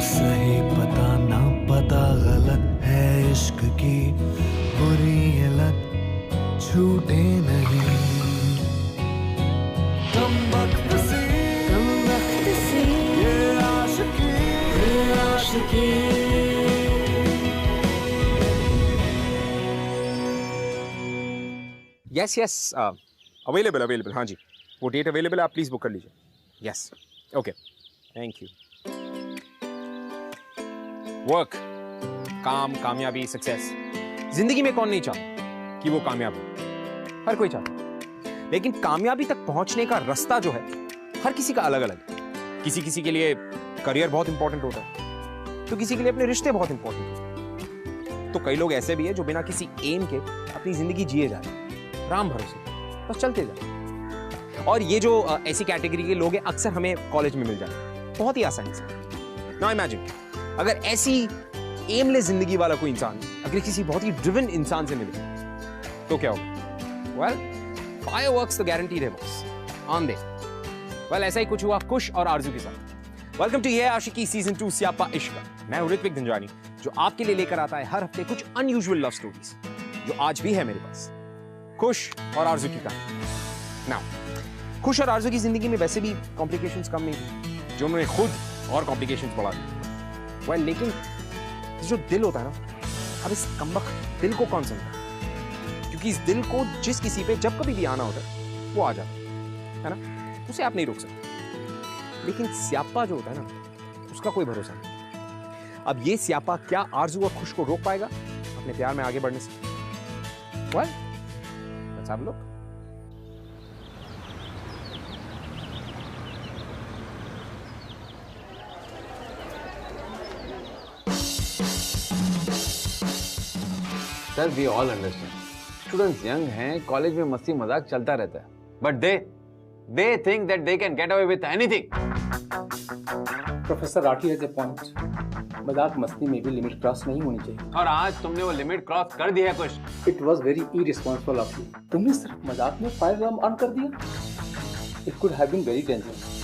सही पता ना पता गलत है इश्क की बुरी ये लत छूटे नहीं। कम वक्त सी ये आशिकी यस यस अवेलेबल हाँ जी, वो डेट अवेलेबल है, आप प्लीज बुक कर लीजिए। Yes okay thank you. Work, काम, कामयाबी, सक्सेस, जिंदगी में कौन नहीं चाहता कि वो कामयाब हो? हर कोई चाहता है, लेकिन कामयाबी तक पहुंचने का रास्ता जो है हर किसी का अलग अलग है। किसी के लिए करियर बहुत इंपॉर्टेंट होता है, तो किसी के लिए अपने रिश्ते बहुत इंपॉर्टेंट होते हैं, तो कई लोग ऐसे भी है जो बिना किसी एम के अपनी जिंदगी जिए जा रहे हैं, राम भरोसे बस चलते जाए। और ये जो ऐसी कैटेगरी के लोग हैं अक्सर हमें कॉलेज में मिल जाते हैं बहुत ही आसानी से। नाउ इमेजिन अगर ऐसी एमलेस जिंदगी वाला कोई इंसान अगर किसी बहुत ही ड्रिवन इंसान से मिले तो क्या होगा? वेल, फायरवर्क्स तो गारंटीड है बॉस, ऑन दे। वेल, ऐसा ही कुछ हुआ कुश और आरजू के साथ। वेलकम टू ये आशिकी सीजन 2 स्यापा इश्क। मैं हूं ऋत्विक धनजानी जो आपके लिए लेकर आता है हर हफ्ते कुछ अनयूजुअल लव स्टोरीज, जो आज भी है मेरे पास, खुश और आरजू की कहानी। नाउ खुश और आरजू की जिंदगी में वैसे भी कॉम्प्लिकेशंस कम नहीं थी, जो उन्होंने खुद और कॉम्प्लिकेशंस बढ़ा दी। वेल, लेकिन जो दिल होता है ना, अब इस कमबख्त दिल को कौन समझता? क्योंकि इस दिल को जिस किसी पे जब कभी भी आना होता है वो आ जाता है ना, उसे आप नहीं रोक सकते। लेकिन स्यापा जो होता है ना, उसका कोई भरोसा नहीं। अब ये स्यापा क्या आरजू और खुश को रोक पाएगा अपने प्यार में आगे बढ़ने से? Well, let's have a look. Sir we all understand, students young हैं, कॉलेज में मस्ती मजाक चलता रहता है, but they think that they can get away with anything. Professor Rathi has a point, मजाक मस्ती में भी लिमिट क्रॉस नहीं होनी चाहिए। और आज तुमने वो लिमिट क्रॉस कर दी है कुछ। It was very irresponsible of you. तुमने सिर्फ मजाक में फायर अलार्म ऑन कर दिया। It could have been very dangerous.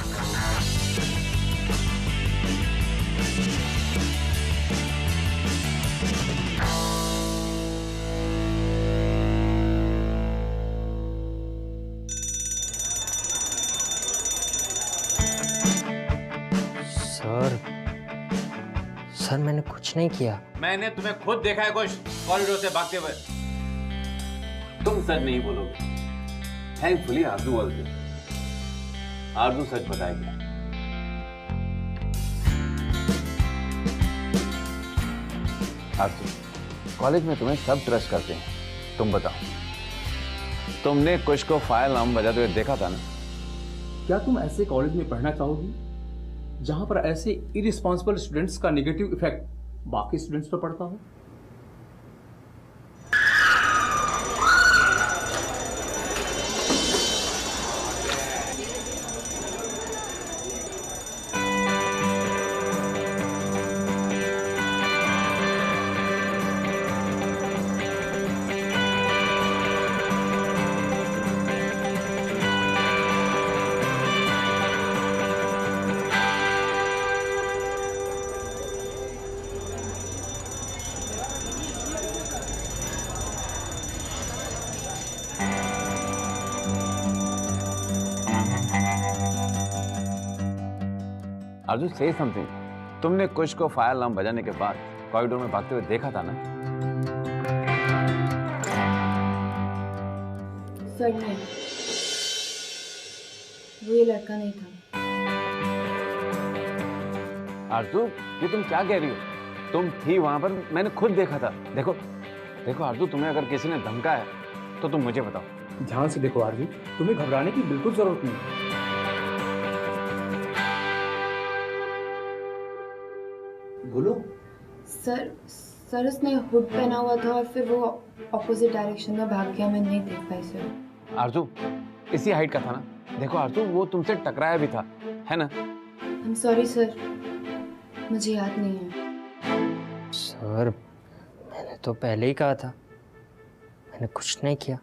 Sir मैंने कुछ नहीं किया। मैंने तुम्हें खुद देखा है कुछ कॉरिडोर से भागते हुए। तुम सच नहीं बोलोगे। Thankfully Aarzoo was there. आरजू सच बताएगी। आरजू, कॉलेज में तुम्हें सब ट्रस्ट करते हैं, तुम बताओ, तुमने कुछ को फायर अलार्म बजाते हुए देखा था ना? क्या तुम ऐसे कॉलेज में पढ़ना चाहोगी जहां पर ऐसे इररिस्पांसिबल स्टूडेंट्स का नेगेटिव इफेक्ट बाकी स्टूडेंट्स पर पड़ता हो? आरजू से समथिंग, तुमने कुछ को फायर अलार्म बजाने के बाद कॉरिडोर में भागते हुए देखा था ना? सर नहीं, वो ये लड़का नहीं था। आरजू, ये तुम क्या कह रही हो? तुम थी वहां पर, मैंने खुद देखा था। देखो देखो आरजू, तुम्हें अगर किसी ने धमकाया तो तुम मुझे बताओ। ध्यान से देखो आरजू, तुम्हें घबराने की बिल्कुल जरूरत नहीं। बोलो। सर उसने हुड पहना हुआ था और फिर वो ऑपोजिट डायरेक्शन में भाग गया, मैं नहीं देख पाई सर। आरजू इसी हाइट का था ना? देखो आरजू, वो तुमसे टकराया भी था, है ना? आई एम सॉरी सर, मुझे याद नहीं है। सर मैंने तो पहले ही कहा था, मैंने कुछ नहीं किया।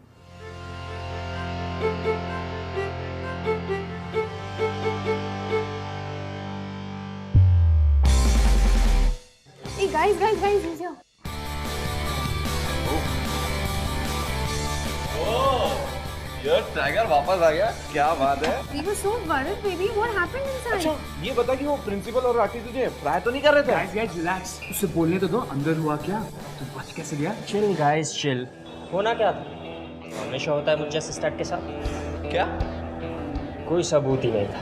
guys, he's here. यार टाइगर वापस आ गया, क्या बात है। We were so worried, baby. What happened inside? अच्छा ये बता कि वो प्रिंसिपल और राठी तुझे फ्राई तो नहीं कर रहे थे? गाइस रिलैक्स, उसे बोलने तो दो। अंदर हुआ क्या? तू बच कैसे गया? Chill guys chill. होना क्या था? हमेशा होता है मुझ जैसे स्टार्ट के साथ। क्या? कोई सबूत ही नहीं था।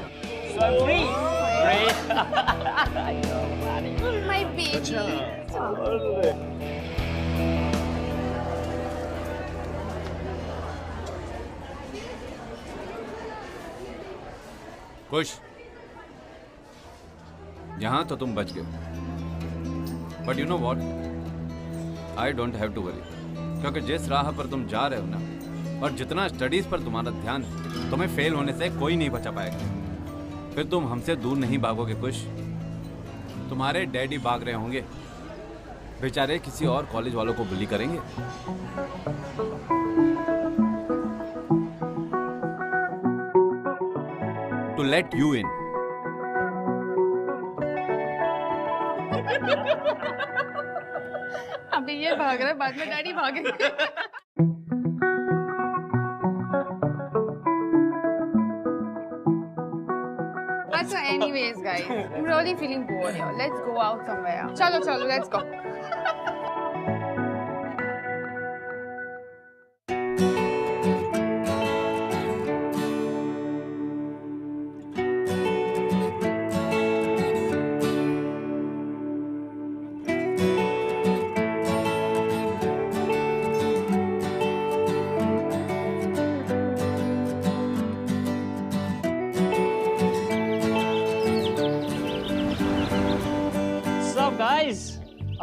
My baby. खुश, यहां तो तुम बच गए, but you know what, I don't have to worry, क्योंकि जिस राह पर तुम जा रहे हो ना, और जितना स्टडीज पर तुम्हारा ध्यान है, तुम्हें फेल होने से कोई नहीं बचा पाएगा। फिर तुम हमसे दूर नहीं भागोगे खुश। तुम्हारे डैडी भाग रहे होंगे, बेचारे किसी और कॉलेज वालों को बुली करेंगे। To let you in. अभी ये भाग रहा है, बाद में डैडी भागेंगे। अच्छा, anyways guys, I'm really feeling bored here. Let's go out somewhere. चलो, let's go. Guys,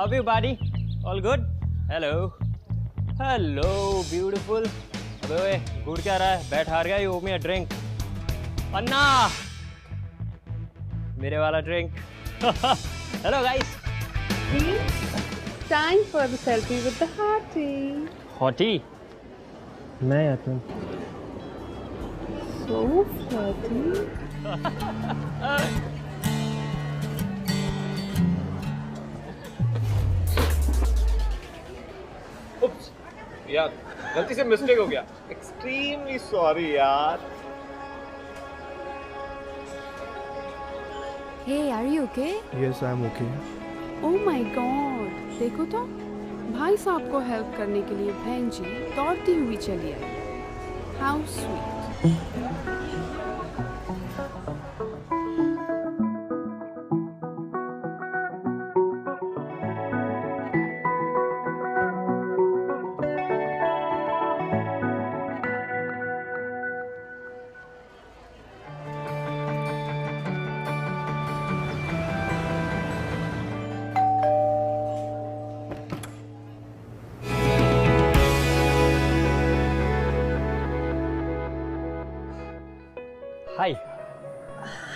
everybody, all good? Hello, beautiful. अबे ओए, गुड़ क्या रहा है? बैठ हार गया, you owe me a drink. अन्ना, मेरे वाला drink. Hello guys. Time for the selfie with the hottie. Hottie? मैं या तुम? So flirty. यार गलती से मिस्टेक हो गया, एक्सट्रीमली सॉरी यार। Hey, are you okay? Yes, I'm okay. Oh my God! देखो तो, भाई साहब को हेल्प करने के लिए बहन जी दौड़ती हुई चली आई। How sweet! हाय।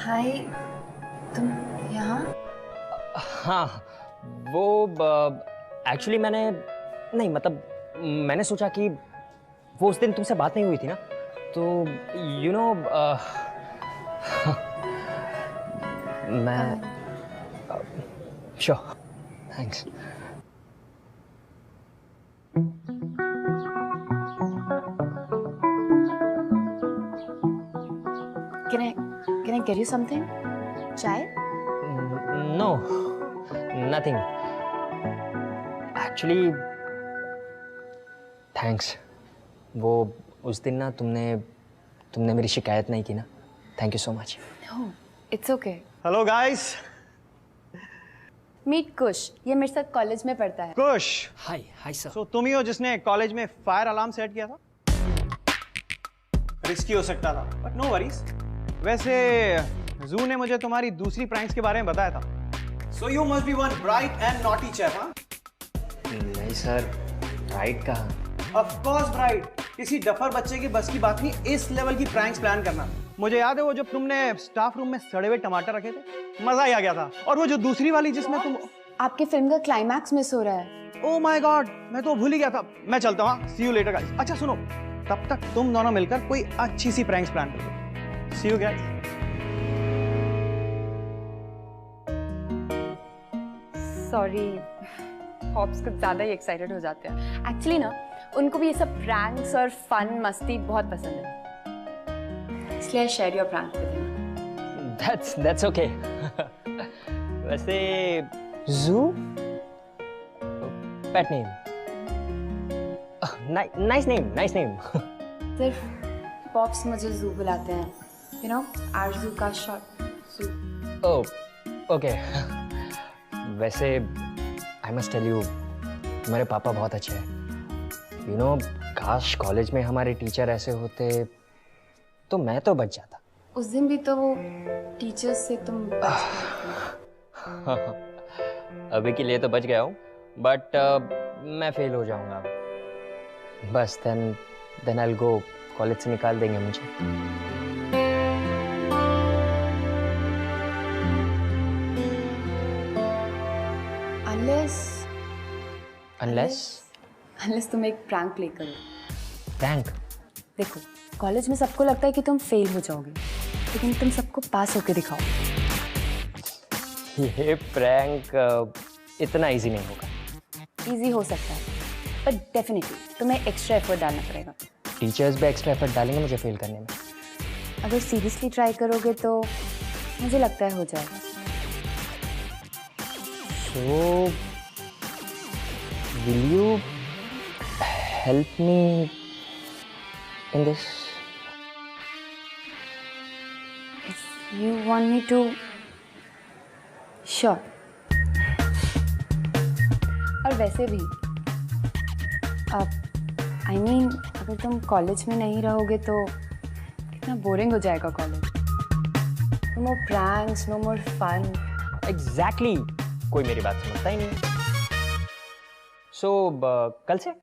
हाय, तुम यहाँ? हाँ, वो एक्चुअली मैंने सोचा कि वो उस दिन तुमसे बात नहीं हुई थी ना, तो यू नो मैं sure, thanks. Can I get you something? Chai? No, nothing. Actually, thanks. वो उस दिन ना तुमने मेरी शिकायत नहीं की ना. Thank you so much. No, it's okay. Hello guys. Meet Kush, ये मेरे साथ कॉलेज में पढ़ता है। कुश। Hi sir. तो तुम ही हो जिसने कॉलेज में फायर अलार्म सेट किया था? रिस्की हो सकता था, बट नो वरीज। वैसे जू ने मुझे तुम्हारी दूसरी प्रैंक्स के बारे में बताया था। So you must be one bright and naughty chap, हाँ? नहीं सर, ब्राइट कहाँ? Of course bright. किसी डफर बच्चे की बस की बात नहीं इस लेवल की प्रैंक्स प्लान करना। मुझे याद है वो जब तुमने स्टाफ रूम में सड़े हुए टमाटर रखे थे, मजा ही आ गया था। और वो जो दूसरी वाली जिसमें तुम, आपके फिल्म का क्लाइमैक्स मिस हो रहा है। ओह माय गॉड, मैं तो भूल ही गया था। मैं चलता हूँ, सी यू लेटर गाइस। अच्छा सुनो, तब तक तुम दोनों मिलकर कोई अच्छी सी प्रैंक्स प्लान करो। सी यू गाइस। सॉरी, पॉप्स कुछ ज़्यादा ही एक्साइटेड हो जाते हैं। एक्चुअली ना उनको भी ये सब प्रैंक्स और फन मस्ती बहुत पसंद है, इसलिए I share your prank with him. That's okay. वैसे Zoo? Pet name. Nice name. सिर्फ पॉप्स मुझे जू बुलाते हैं, यू नो, आरजू का शॉर्ट जू। Oh, okay. वैसे I must tell you, तुम्हारे पापा बहुत अच्छे हैं। You know, काश कॉलेज में हमारे टीचर ऐसे होते तो मैं तो बच जाता। उस दिन भी तो वो टीचर्स से तुम बच गए थे। अभी के लिए तो बच गया हूँ, बट मैं फेल हो जाऊंगा बस। देन I'll go, कॉलेज से निकाल देंगे मुझे। Unless तुम एक प्रैंक प्ले करो। प्रैंक? देखो, कॉलेज में सबको लगता है कि तुम फेल हो जाओगे, लेकिन तुम सबको पास होके दिखाओ। ये प्रैंक इतना इजी नहीं होगा। इजी हो सकता है, पर डेफिनेटली तुम्हें एक्स्ट्रा एफर्ट डालना पड़ेगा। टीचर्स भी एक्स्ट्रा एफर्ट डालेंगे मुझे फेल करने में। अगर सीरियसली ट्राई करोगे तो मुझे लगता है हो जाएगा। So, will you help me in this? If you want me to, sure. और वैसे भी I mean, अगर तुम कॉलेज में नहीं रहोगे तो कितना बोरिंग हो जाएगा college. No more pranks, no more fun. Exactly. कोई मेरी बात समझता ही नहीं। So, कल से?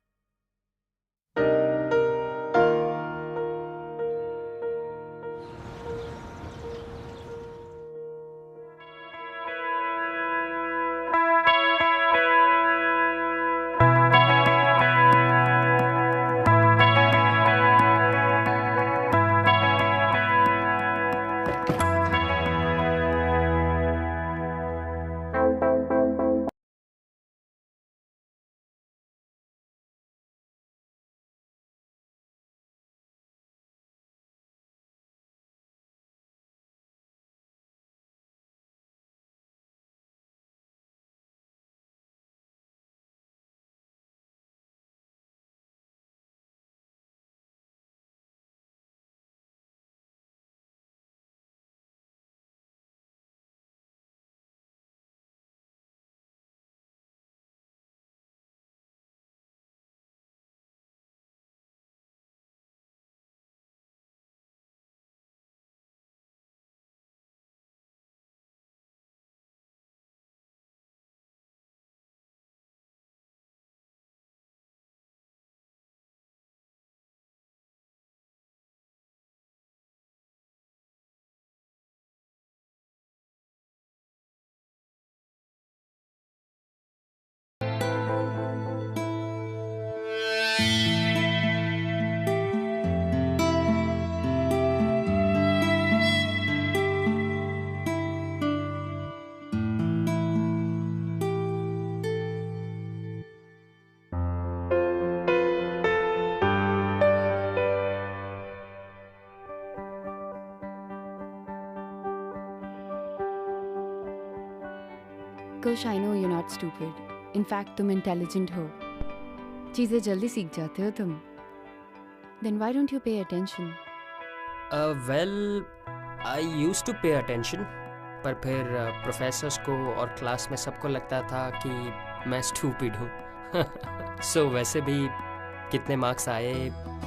Kush, I know you're not stupid. In fact, तुम intelligent हो। चीजें जल्दी सीख जाते हो तुम। Then why don't you pay attention? Well, I used to pay attention, पर फिर प्रोफेसर्स को और क्लास में सबको लगता था कि मैं स्टूपिड हूँ। So वैसे भी कितने मार्क्स आए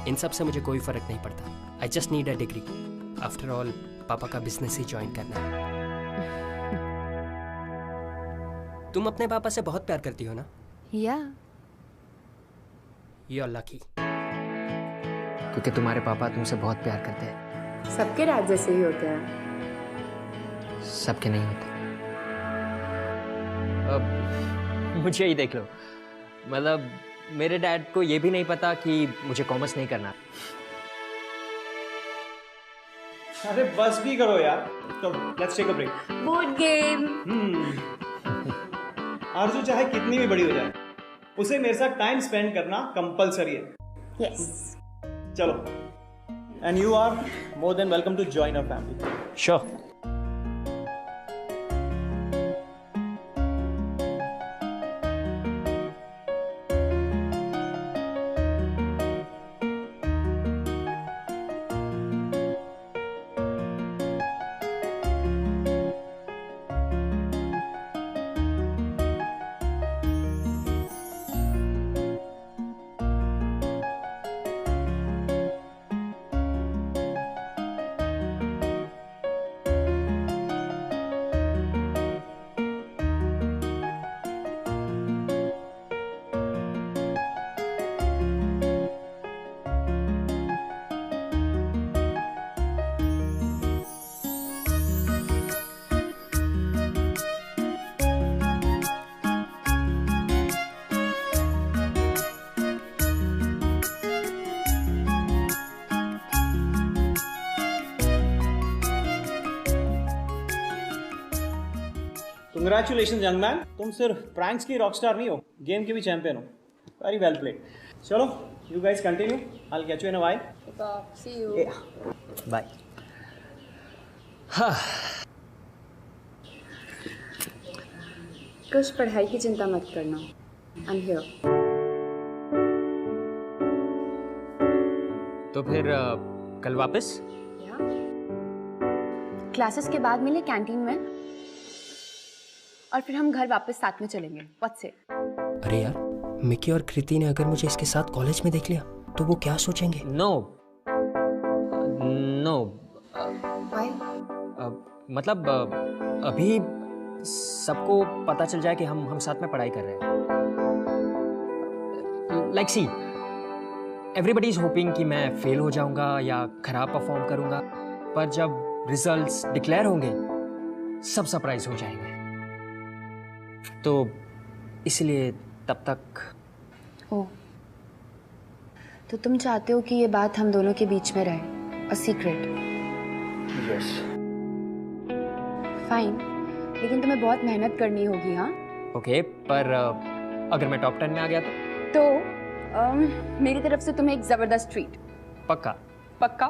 इन सब से मुझे कोई फर्क नहीं पड़ता। I just need a degree. After all, पापा का बिजनेस ही ज्वाइन करना है। तुम अपने पापा से बहुत प्यार करती हो ना? Yeah. You're lucky. क्योंकि तुम्हारे पापा तुमसे बहुत प्यार करते हैं। सबके डैड जैसे ही होते हैं। सबके नहीं होते। अब मुझे ही देख लो, मतलब मेरे डैड को ये भी नहीं पता कि मुझे कॉमर्स नहीं करना। अरे बस भी करो यार, तो let's take a break. Board game. आरजू चाहे कितनी भी बड़ी हो जाए, उसे मेरे साथ टाइम स्पेंड करना कंपलसरी है। Yes. चलो, and you are more than welcome to join our family. Sure. Congratulation young man, तुम सिर्फ प्रैंक्स की रॉकस्टार नहीं हो, गेम के भी चैंपियन हो। Very well played. चलो, you guys continue, I will catch you in a while. See you. Bye. कुछ पढ़ाई की चिंता मत करना। I'm here. तो फिर कल वापस? Yeah. क्लासेस के बाद मिले कैंटीन में और फिर हम घर वापस साथ में चलेंगे। What's it? अरे यार, मिकी और कृति ने अगर मुझे इसके साथ कॉलेज में देख लिया तो वो क्या सोचेंगे? No no Why? मतलब अभी सबको पता चल जाए कि हम साथ में पढ़ाई कर रहे हैं। Like see, everybody is hoping कि मैं फेल हो जाऊंगा या खराब परफॉर्म करूंगा, पर जब रिजल्ट्स डिक्लेयर होंगे सब सरप्राइज हो जाएंगे। तो इसलिए तब तक। ओह, तो तुम चाहते हो कि ये बात हम दोनों के बीच में रहे, अ सीक्रेट? यस। फाइन, लेकिन तुम्हें बहुत मेहनत करनी होगी। हाँ ओके, पर अगर मैं टॉप 10 में आ गया तो मेरी तरफ से तुम्हें एक जबरदस्त ट्रीट। पक्का? पक्का।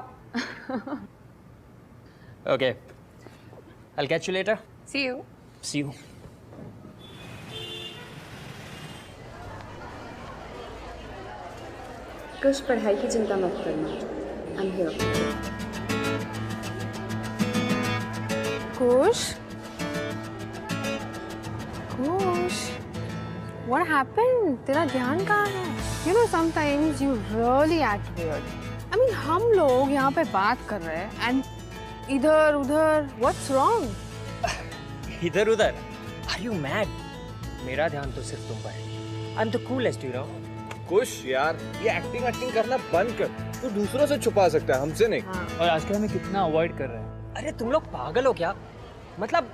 Okay, I will catch you later. See you. See you. कुछ पढ़ाई की चिंता मत करना। I'm here. Kush? Kush? What happened? तेरा ध्यान कहाँ है? You know sometimes you really act weird. I mean हम लोग यहाँ पे बात कर रहे हैं and इधर उधर what's wrong? इधर उधर? Are you mad? मेरा ध्यान तो सिर्फ तुम पर है। I'm the coolest, you know. कुश यार, ये एक्टिंग करना बंद कर। तू दूसरों से छुपा सकता है, हमसे नहीं। और आजकल हमें कितना अवॉइड कर रहे हैं। अरे तुम लोग पागल हो क्या? मतलब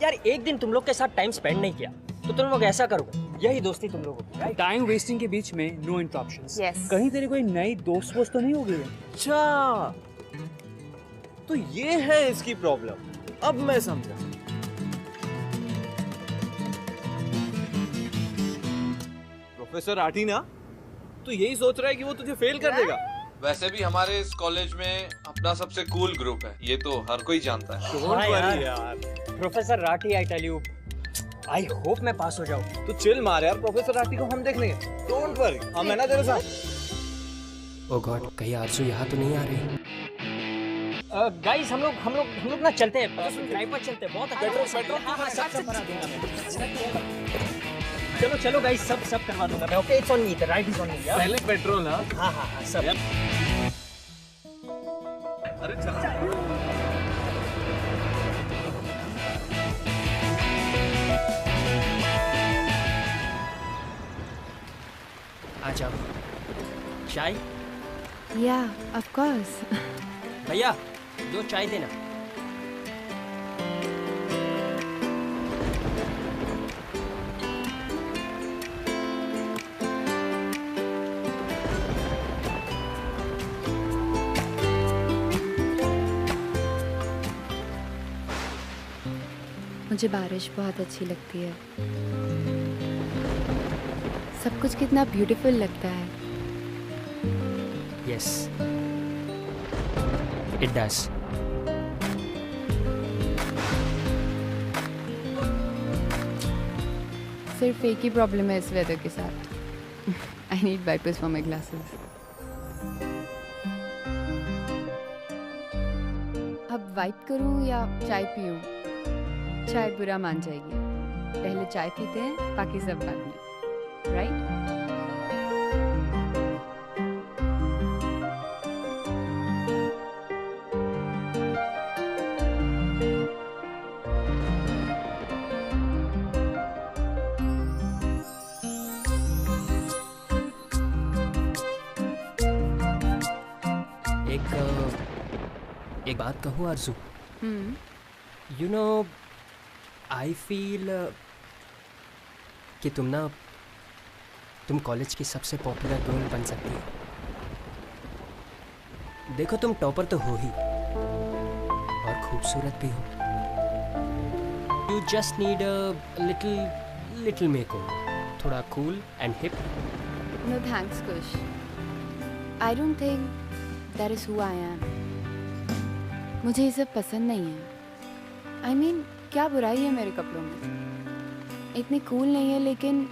यार, एक दिन तुम लोग के साथ टाइम स्पेंड नहीं किया तो तुम लोग ऐसा करोगे? यही दोस्ती तुम लोगों की। टाइम वेस्टिंग के बीच में नो इंटरप्शंस। Yes. कहीं तेरी कोई नई दोस्त तो नहीं हो गई है? अच्छा, तो ये है इसकी प्रॉब्लम। अब मैं समझा। प्रोफेसर राठी ना, तो यही सोच रहा है कि वो तुझे फेल कर देगा। वैसे भी हमारे इस कॉलेज में अपना सबसे कूल ग्रुप है, ये तो हर कोई जानता है। Don't worry यार। Professor Rathi, I tell you, I hope मैं पास हो जाऊं। तू चिल मार यार, प्रोफेसर राठी को हम देख लेंगे। डोंट वरी, हम है ना तेरे साथ। ओह गॉड, कहीं आरजू यहाँ तो नहीं आ रही? गाइस, हम लोग ना चलते हैं, ड्राइव पर चलते हैं। बहुत पेट्रोल। हाँ, सब भरा दूंगा मैं। चलो गाइस, सब करवा दूंगा मैं। Okay, it's on me, the ride is on me. पहले पेट्रोल। हाँ, सब। अरे चल। आ जाओ। चाय? Yeah, of course. भैया, 2 चाय देना। मुझे बारिश बहुत अच्छी लगती है। सब कुछ कितना ब्यूटीफुल लगता है। Yes, it does. सिर्फ एक ही प्रॉब्लम है इस वेदर के साथ। I need wipers for my glasses. अब वाइप करूं या चाय पीऊं? चाय बुरा मान जाएगी। पहले चाय पीते हैं, बाकी सब बाद में, राइट? एक बात कहूँ आरज़ू, यू नो आई फील कि तुम कॉलेज की सबसे पॉपुलर गर्ल बन सकती हो। देखो तुम टॉपर तो हो ही और खूबसूरत भी हो। You just need a little makeover, थोड़ा cool and hip. No thanks Kush, I don't think that is who I am. मुझे ये सब पसंद नहीं है। आई मीन क्या बुराई है मेरे कपड़ों में? इतने कूल नहीं है लेकिन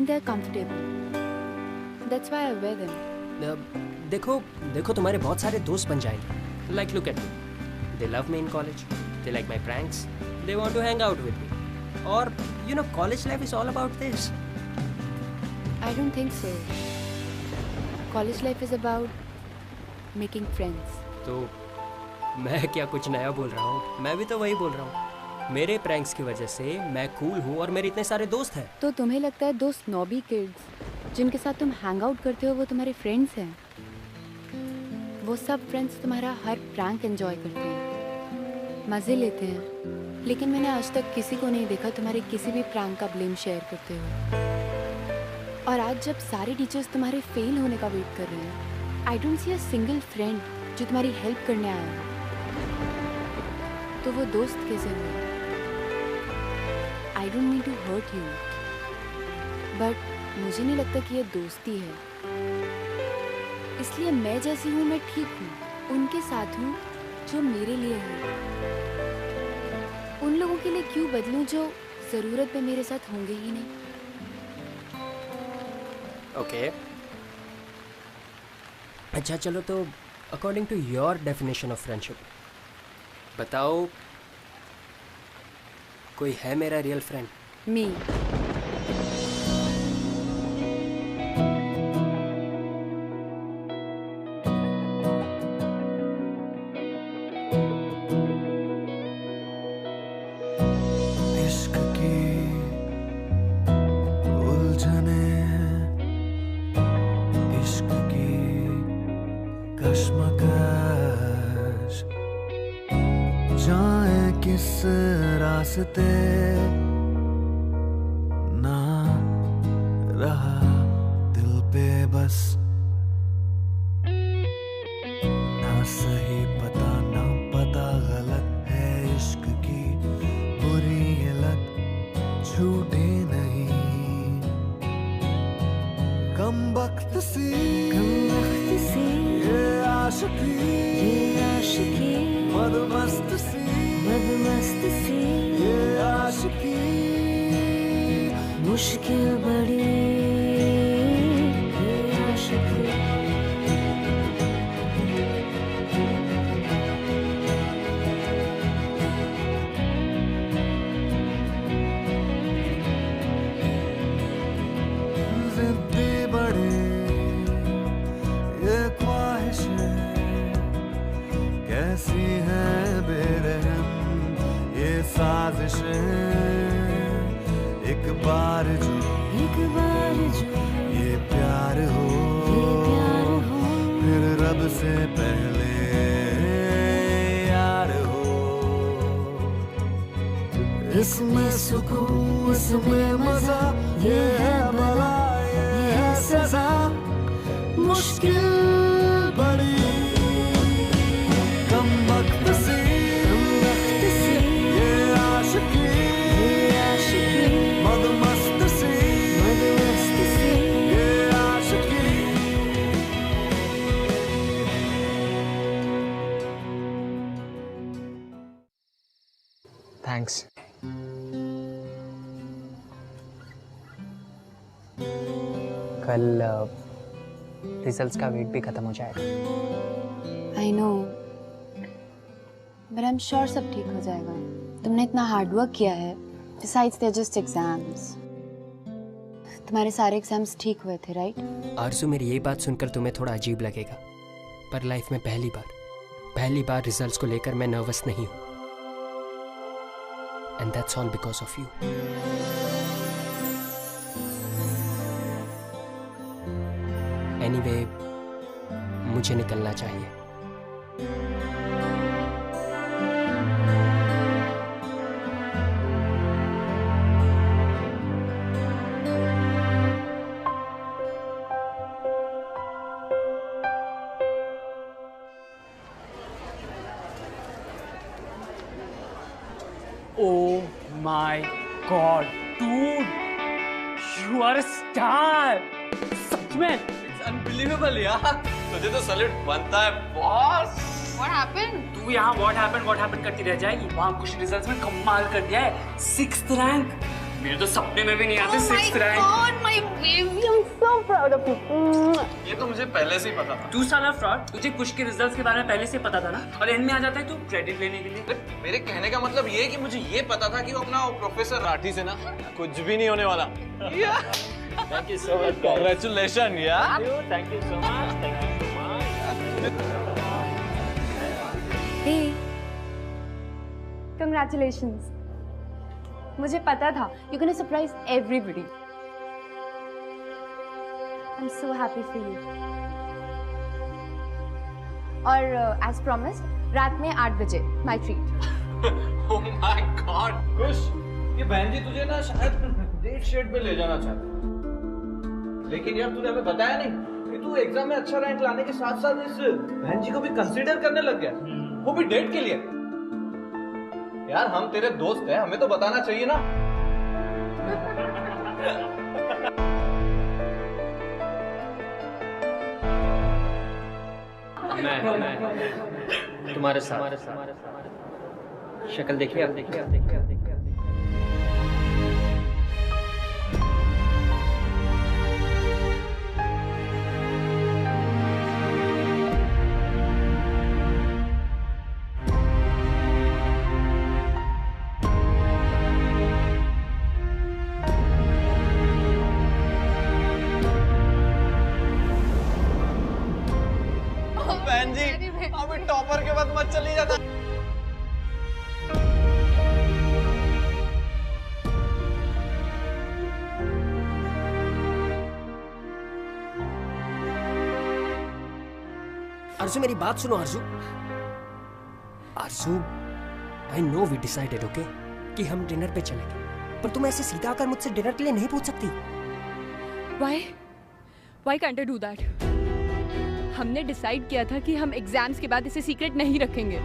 they are comfortable. That's why I wear them. देखो तुम्हारे बहुत सारे दोस्त बन जाएंगे। Like look at me, they love me in college, they like my pranks, they want to hang out with me. और you know college life is all about this. I don't think so. College life is about making friends. तो मैं क्या कुछ नया बोल रहा हूँ? मैं भी तो वही बोल रहा हूँ। मेरे प्रैंक्स की वजह से मैं कूल हूँ और मेरे इतने सारे दोस्त हैं। तो तुम्हें लगता है दो स्नॉबी किड्स जिनके साथ तुम हैंग आउट करते हो वो तुम्हारे फ्रेंड्स हैं? वो सब फ्रेंड्स तुम्हारा हर प्रैंक एंजॉय करते हैं, मज़े लेते हैं, लेकिन मैंने आज तक किसी को नहीं देखा तुम्हारे किसी भी प्रैंक का ब्लेम शेयर करते हुए। और आज जब सारे टीचर्स तुम्हारे फेल होने का वेट कर रहे हैं, I don't see a single friend जो तुम्हारी हेल्प करने आया है। तो वो दोस्त कैसे हुए? I don't mean to hurt you, but मुझे नहीं लगता कि ये दोस्ती है। इसलिए मैं जैसी हूँ मैं ठीक हूँ, उनके साथ हूँ जो मेरे लिए है। उन लोगों के लिए क्यों बदलूं जो ज़रूरत में मेरे साथ होंगे ही नहीं। ओके अच्छा चलो, तो according to your definition of friendship बताओ, कोई है मेरा रियल फ्रेंड? मी। इश्क की उलझने, इश्क की कश्मकश, जाए किस रास्ते ना रहा दिल पे बस, ना सही पता ना पता गलत है इश्क की बुरी ये लत छूटे नहीं। कम वक्त सी ये आशिकी मदमस्त सी ये आशिकी मुश्किल बड़ी ये आशिकी। जिद्दी बड़ी ये ख्वाहिशें कैसी हैं बेरहम ये साजिशें। एक बार जो ये प्यार हो फिर रब से पहले यार हो। इसमें सुकून इसमें मजा, ये है भला ये है सजा, मुश्किल बड़ी कम वक्त सी ये आशिकी मदमस्त सी थैंक्स। कल रिजल्ट्स का वेट भी खत्म हो जाएगा। I know, but I am sure सब ठीक हो जाएगा। तुमने इतना हार्ड वर्क किया है। Besides, they're just exams. तुम्हारे सारे एग्जाम्स ठीक हुए थे, राइट? आरज़ू, मेरी ये बात सुनकर तुम्हें थोड़ा अजीब लगेगा, पर लाइफ में पहली बार रिजल्ट्स को लेकर मैं नर्वस नहीं हूँ। And that's all because of you. Anyway, मुझे निकलना चाहिए। Oh my God, dude, you are a star. सच में? It's unbelievable यार। तुझे तो सैल्यूट बनता है बॉस। What happened? तू यहाँ what happened करती रह जाएगी। वहाँ कुछ रिजल्ट्स में कमाल कर दिया है। 6th rank. मेरे तो सपने में भी नहीं आते 6th rank. Oh my God, my baby, I'm so proud of you. ये तो मुझे पहले से ही पता था। तू साला फ्रॉड, तुझे कुछ के रिजल्ट्स के बारे में पहले से पता था ना, और एंड में आ जाता है तू क्रेडिट लेने के लिए। मेरे कहने का मतलब ये है कि मुझे ये पता था कि वो अपना प्रोफेसर राठी से ना कुछ भी नहीं होने वाला। Thank you so much. Congratulations यार। Thank you so much. Thank you so much. Hey, congratulations. मुझे पता था you're gonna surprise everybody. I'm so happy for you. और as promised, रात में 8 बजे my treat. Oh my God, खुश। ये बहन जी तुझे ना शायद डेट शीट पे ले जाना चाहती, लेकिन यार तूने हमें बताया नहीं कि तू एग्जाम में अच्छा रैंक लाने के साथ साथ इस बहन जी को भी कंसीडर करने लग गया, वो भी डेट के लिए। यार हम तेरे दोस्त हैं, हमें तो बताना चाहिए ना। मैं तुम्हारे साथ शक्ल देखिए, आप देखिए। बहन जी अभी टॉपर के बाद मत चली जाना। आरज़ू, मेरी बात सुनो Arzoo. I know we decided, okay, कि हम डिनर पे चलेंगे, पर तुम ऐसे सीधा आकर मुझसे डिनर के लिए नहीं पूछ सकती। Why can't I do that? हमने डिसाइड किया था कि हम एग्जाम्स के बाद इसे सीक्रेट नहीं रखेंगे,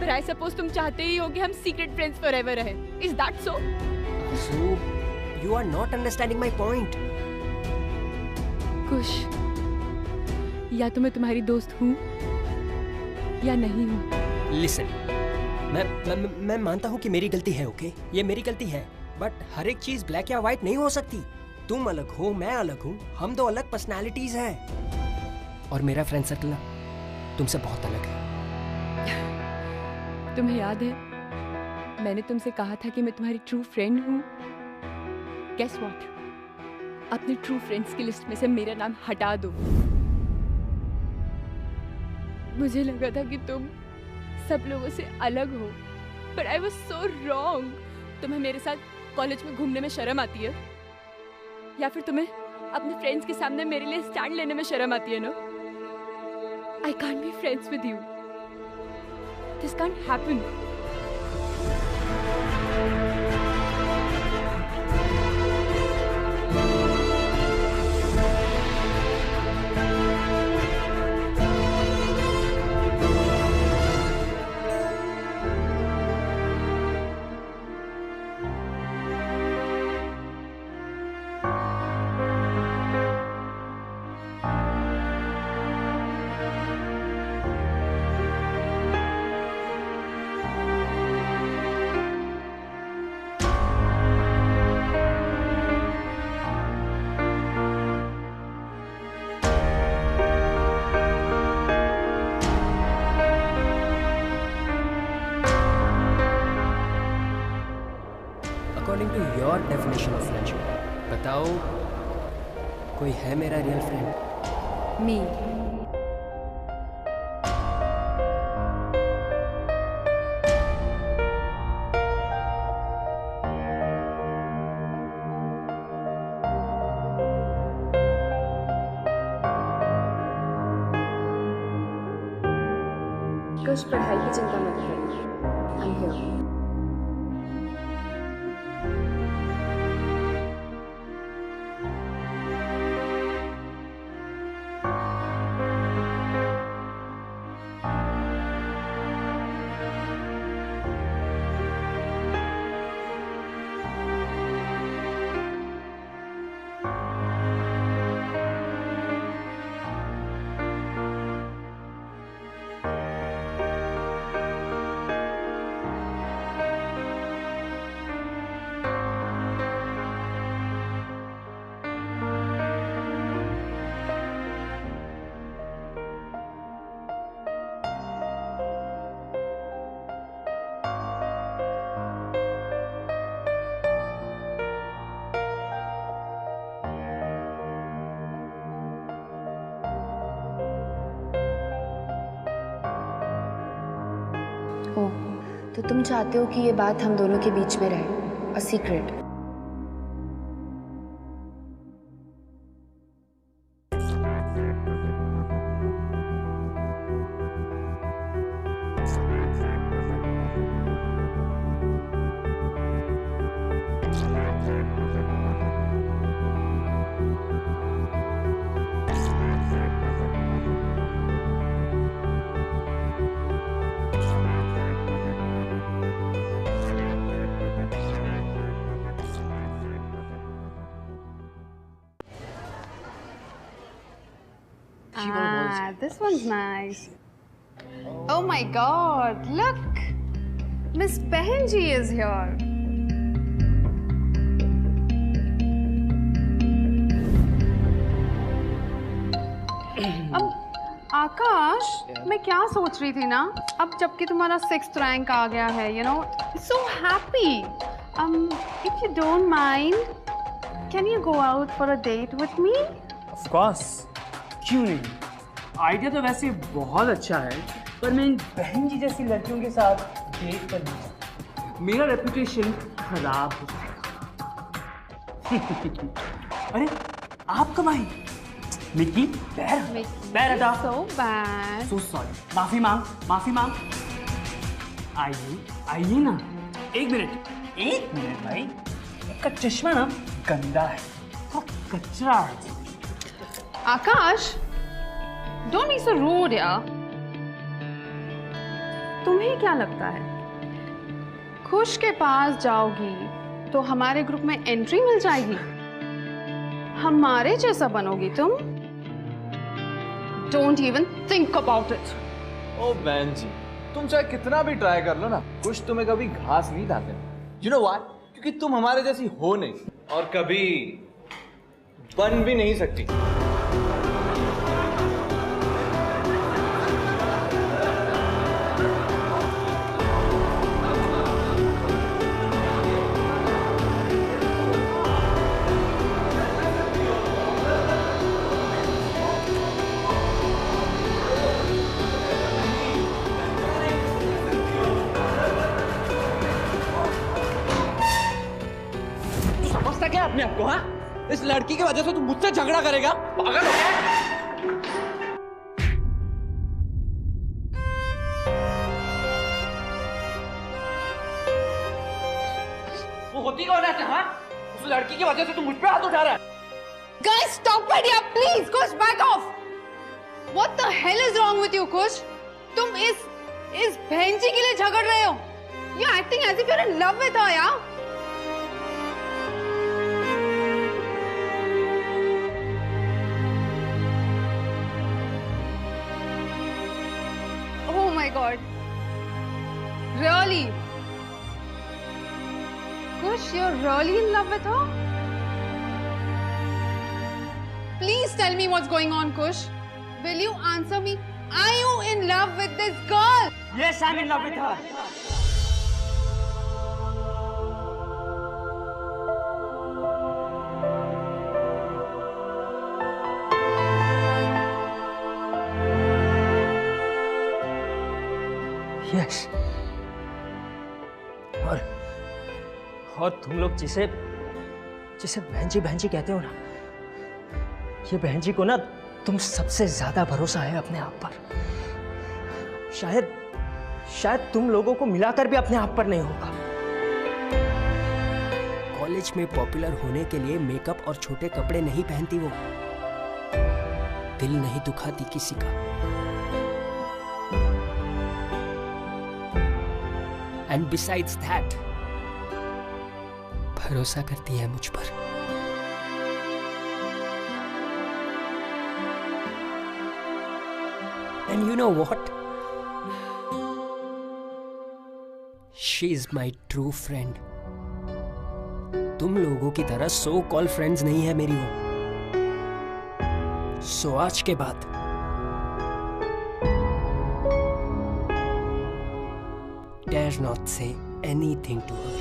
पर आई सपोज तुम चाहते ही हो कि हम सीक्रेट फ्रेंड्स फॉरएवर रहे। Is that so? Arzoo, you are not understanding my point. कुश, या तो मैं तुम्हारी दोस्त हूँ या नहीं हूँ। लिसन, मैं मानता हूँ कि मेरी गलती है, ओके, ये मेरी गलती है, बट हर एक चीज ब्लैक या व्हाइट नहीं हो सकती। तुम अलग हो, मैं अलग हूँ, हम दो अलग पर्सनालिटीज हैं, और मेरा फ्रेंड सर्कल तुमसे बहुत अलग है। तुम्हें याद है मैंने तुमसे कहा था कि मैं तुम्हारी ट्रू फ्रेंड हूँ? Guess what? अपने ट्रू फ्रेंड्स की लिस्ट में से मेरा नाम हटा दो। मुझे लगा था कि तुम सब लोगों से अलग हो, but I was so wrong. तुम्हें मेरे साथ कॉलेज में घूमने में शर्म आती है, या फिर तुम्हें अपने फ्रेंड्स के सामने मेरे लिए स्टैंड लेने में शर्म आती है ना? I can't be friends with you. This can't happen. According to your definition of friendship, बताओ कोई है मेरा रियल फ्रेंड? मी। कुछ पढ़ाई की चिंता मत करो, I'm here. ओह, तो तुम चाहते हो कि ये बात हम दोनों के बीच में रहे, a secret. This one's nice. Oh my God! Look, Miss Behenji is here. आकाश, मैं क्या सोच रही थी ना, अब जबकि तुम्हारा 6th रैंक आ गया है, you know, so happy. If you don't mind, can you go out for a date with me? Of course. क्यों नहीं? आइडिया तो वैसे बहुत अच्छा है, पर मैं इन बहन जी जैसी लड़कियों के साथ डेट पर नहीं सकता। मेरा रेपुटेशन खराब हो जाएगा। अरे आप कब आई? मिक्की, पैर हटा। So bad. So sorry. माफी मांग। आइए ना। एक मिनट भाई। आपका चश्मा ना गंदा है, तो कचरा है। आकाश, don't be so rude यार। तुम्हें क्या लगता है, खुश के पास जाओगी तो हमारे ग्रुप में एंट्री मिल जाएगी? हमारे जैसा बनोगी तुम? Don't even think about it. ओ बहन जी, तुम चाहे कितना भी ट्राई कर लो ना, कुछ तुम्हें कभी घास नहीं डालते। You know why? क्योंकि तुम हमारे जैसी हो नहीं और कभी बन भी नहीं सकती। क्या अपने आप को? हाँ, इस लड़की की वजह से तू मुझसे झगड़ा करेगा? पागल हो गया? वो होती कौन है? हाँ, उस लड़की की वजह से तू मुझ पे हाथ उठा रहा है। Guys, stop it यार, please, Kush, back off. What the hell is wrong with you, Kush? तुम इस भेंची के लिए झगड़ रहे हो? You're acting as if you're in love with her, यार। Oh my God. Really? Kush, you're really in love with her? Please tell me what's going on, Kush. Will you answer me? Are you in love with this girl? Yes, I'm in love with her. Yes. और तुम लोग जिसे बहन जी कहते हो ना, ये बहन जी को ना तुम सबसे ज्यादा भरोसा है अपने आप पर। शायद तुम लोगों को मिलाकर भी अपने आप पर नहीं होगा। कॉलेज में पॉपुलर होने के लिए मेकअप और छोटे कपड़े नहीं पहनती वो, दिल नहीं दुखाती किसी का। एंड बिसाइड्स दैट भरोसा करती है मुझ पर। And you know what, she is my true friend. तुम लोगों की तरह सो कॉल फ्रेंड्स नहीं है मेरी वो। सो आज के बाद dare not say anything to her.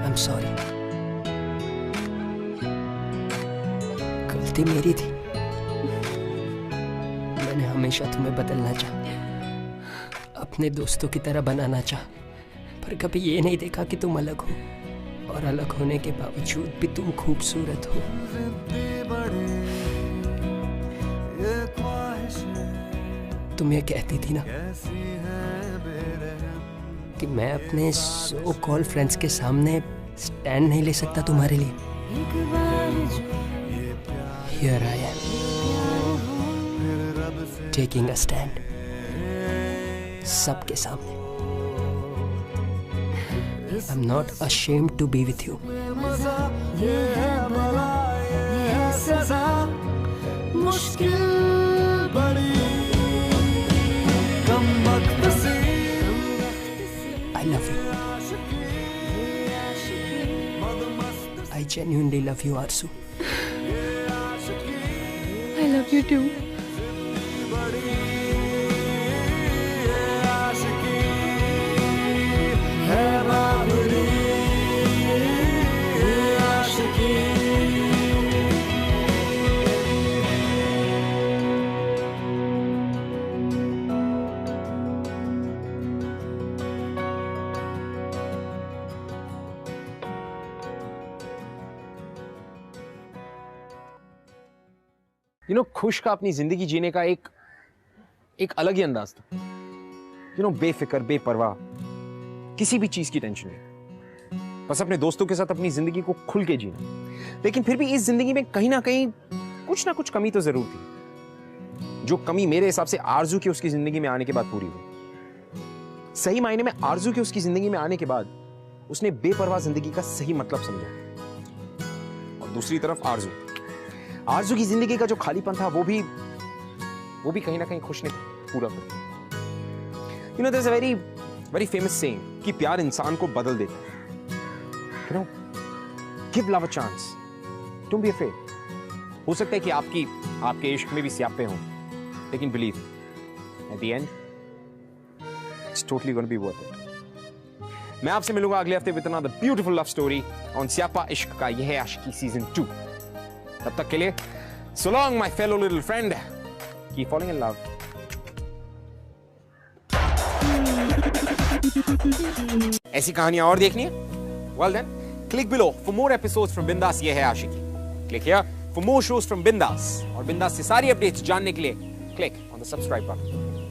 I'm sorry. गलती मेरी थी। मैंने हमेशा तुम्हें बदलना चाहा, अपने दोस्तों की तरह बनाना चाहा, पर कभी ये नहीं देखा कि तुम अलग हो, और अलग होने के बावजूद भी तुम खूबसूरत हो। तुम ये कहती थी ना कि मैं अपने सो कॉल फ्रेंड्स के सामने स्टैंड नहीं ले सकता तुम्हारे लिए। Here I am, taking a stand, सबके सामने। I'm not ashamed to be with you. I love you. I genuinely love you, Arzu. I love you too. खुश का अपनी जिंदगी जीने का एक अलग ही अंदाज था। बेफिक्र, बेपरवाह, किसी भी चीज की टेंशन नहीं, बस अपने दोस्तों के साथ अपनी जिंदगी को खुल के जीना। लेकिन फिर भी इस जिंदगी में कहीं ना कहीं कुछ ना कुछ कमी तो जरूर थी, जो कमी मेरे हिसाब से आरजू की उसकी जिंदगी में आने के बाद पूरी हुई। सही मायने में आरजू की उसकी जिंदगी में आने के बाद उसने बेपरवाह जिंदगी का सही मतलब समझा। और दूसरी तरफ आरजू की जिंदगी का जो खालीपन था वो भी कहीं ना कहीं खुश ने पूरा कर दिया। there's a very famous saying कि प्यार इंसान को बदल देता है। give love a chance, don't be afraid। हो सकता है कि आपके इश्क में भी स्यापे हों, लेकिन believe at the end it's totally going to be worth it। मैं आपसे मिलूंगा अगले हफ्ते with another beautiful love story on स्यापा इश्क का यह है आशिकी सीजन 2। तब तक के लिए so long my fellow little friend, keep falling in love. ऐसी कहानियां और देखनी है? Well then, click below for more episodes from Bindas ये है आशिकी। Click here for more shows from Bindas और Bindas से सारी अपडेट्स जानने के लिए click on the subscribe button.